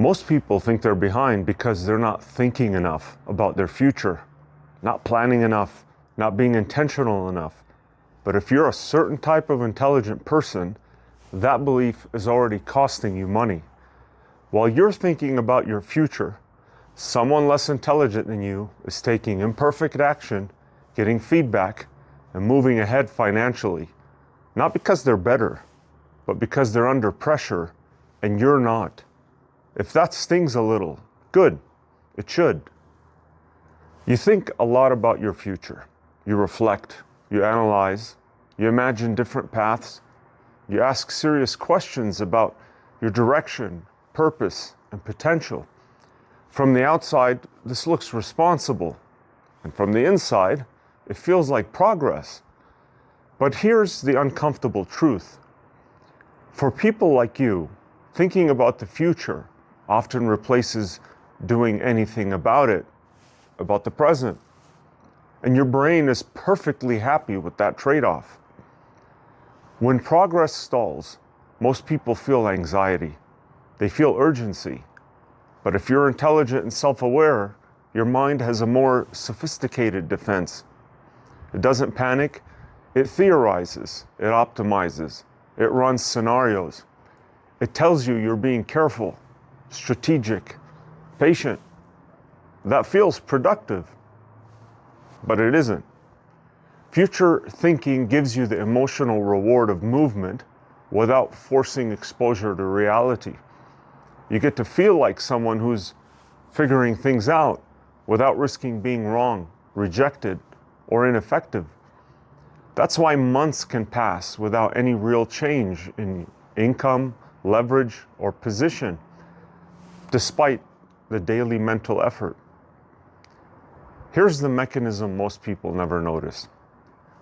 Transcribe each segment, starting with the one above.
Most people think they're behind because they're not thinking enough about their future, not planning enough, not being intentional enough. But if you're a certain type of intelligent person, that belief is already costing you money. While you're thinking about your future, someone less intelligent than you is taking imperfect action, getting feedback, and moving ahead financially. Not because they're better, but because they're under pressure and you're not. If that stings a little, good, it should. You think a lot about your future. You reflect, you analyze, you imagine different paths, you ask serious questions about your direction, purpose, and potential. From the outside, this looks responsible, and from the inside, it feels like progress. But here's the uncomfortable truth. For people like you, thinking about the future often replaces doing anything about it, about the present. And your brain is perfectly happy with that trade-off. When progress stalls, most people feel anxiety. They feel urgency. But if you're intelligent and self-aware, your mind has a more sophisticated defense. It doesn't panic, it theorizes, it optimizes, it runs scenarios. It tells you you're being careful, strategic, patient. That feels productive, but it isn't. Future thinking gives you the emotional reward of movement without forcing exposure to reality. You get to feel like someone who's figuring things out without risking being wrong, rejected, or ineffective. That's why months can pass without any real change in income, leverage, or position, despite the daily mental effort. Here's the mechanism most people never notice.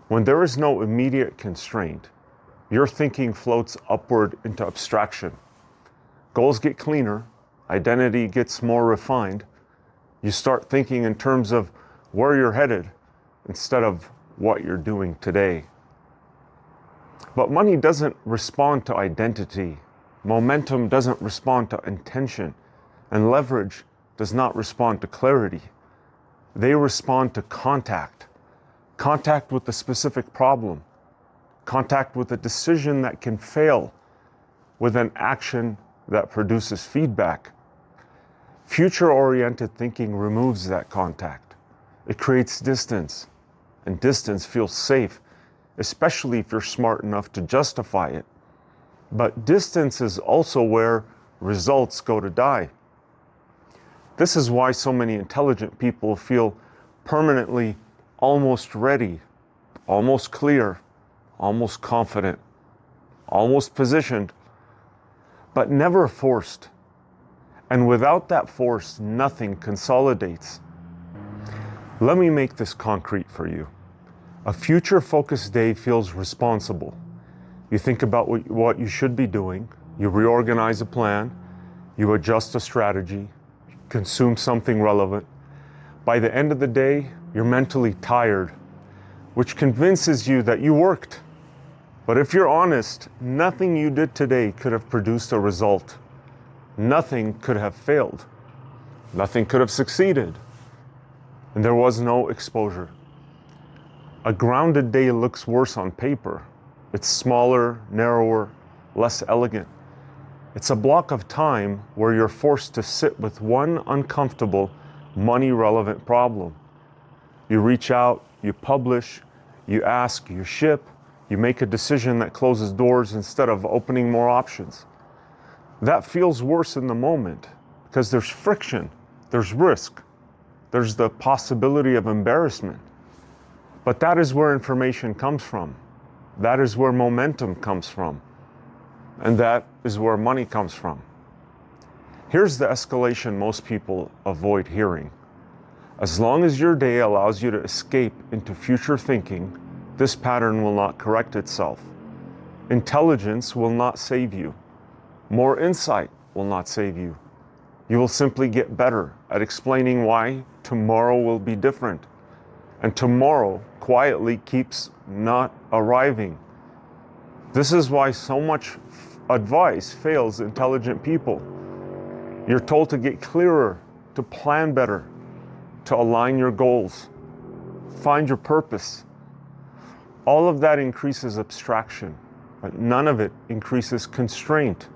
When there is no immediate constraint, your thinking floats upward into abstraction. Goals get cleaner, identity gets more refined. You start thinking in terms of where you're headed instead of what you're doing today. But money doesn't respond to identity. Momentum doesn't respond to intention. And leverage does not respond to clarity. They respond to contact. Contact with a specific problem. Contact with a decision that can fail, with an action that produces feedback. Future-oriented thinking removes that contact. It creates distance, and distance feels safe, especially if you're smart enough to justify it. But distance is also where results go to die. This is why so many intelligent people feel permanently almost ready, almost clear, almost confident, almost positioned, but never forced. And without that force, nothing consolidates. Let me make this concrete for you. A future-focused day feels responsible. You think about what you should be doing, you reorganize a plan, you adjust a strategy, consume something relevant. By the end of the day, you're mentally tired, which convinces you that you worked. But if you're honest, nothing you did today could have produced a result. Nothing could have failed. Nothing could have succeeded. And there was no exposure. A grounded day looks worse on paper. It's smaller, narrower, less elegant. It's a block of time where you're forced to sit with one uncomfortable, money-relevant problem. You reach out, you publish, you ask, you ship, you make a decision that closes doors instead of opening more options. That feels worse in the moment because there's friction, there's risk, there's the possibility of embarrassment. But that is where information comes from. That is where momentum comes from. And that is where money comes from. Here's the escalation most people avoid hearing. As long as your day allows you to escape into future thinking, this pattern will not correct itself. Intelligence will not save you. More insight will not save you. You will simply get better at explaining why tomorrow will be different. And tomorrow quietly keeps not arriving. This is why so much advice fails intelligent people. You're told to get clearer, to plan better, to align your goals, find your purpose. All of that increases abstraction, but none of it increases constraint.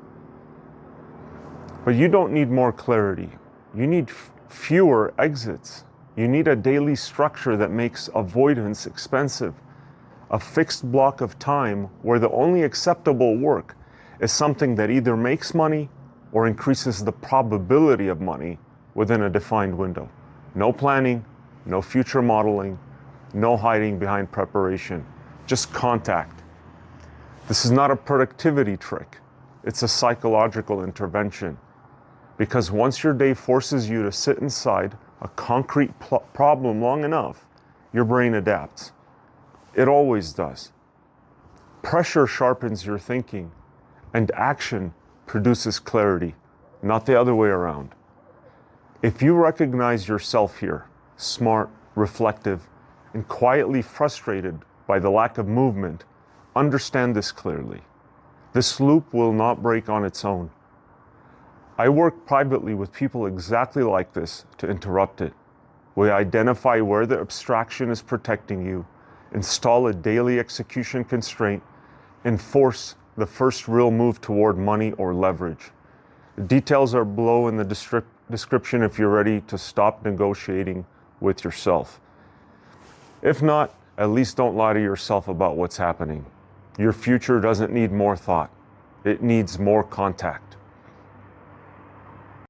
But you don't need more clarity. You need fewer exits. You need a daily structure that makes avoidance expensive. A fixed block of time where the only acceptable work is something that either makes money or increases the probability of money within a defined window. No planning, no future modeling, no hiding behind preparation, just contact. This is not a productivity trick. It's a psychological intervention. Because once your day forces you to sit inside a concrete problem long enough, your brain adapts. It always does. Pressure sharpens your thinking, and action produces clarity, not the other way around. If you recognize yourself here, smart, reflective, and quietly frustrated by the lack of movement, understand this clearly. This loop will not break on its own. I work privately with people exactly like this to interrupt it. We identify where the abstraction is protecting you, install a daily execution constraint, and force the first real move toward money or leverage. The details are below in the description if you're ready to stop negotiating with yourself. If not, at least don't lie to yourself about what's happening. Your future doesn't need more thought. It needs more contact.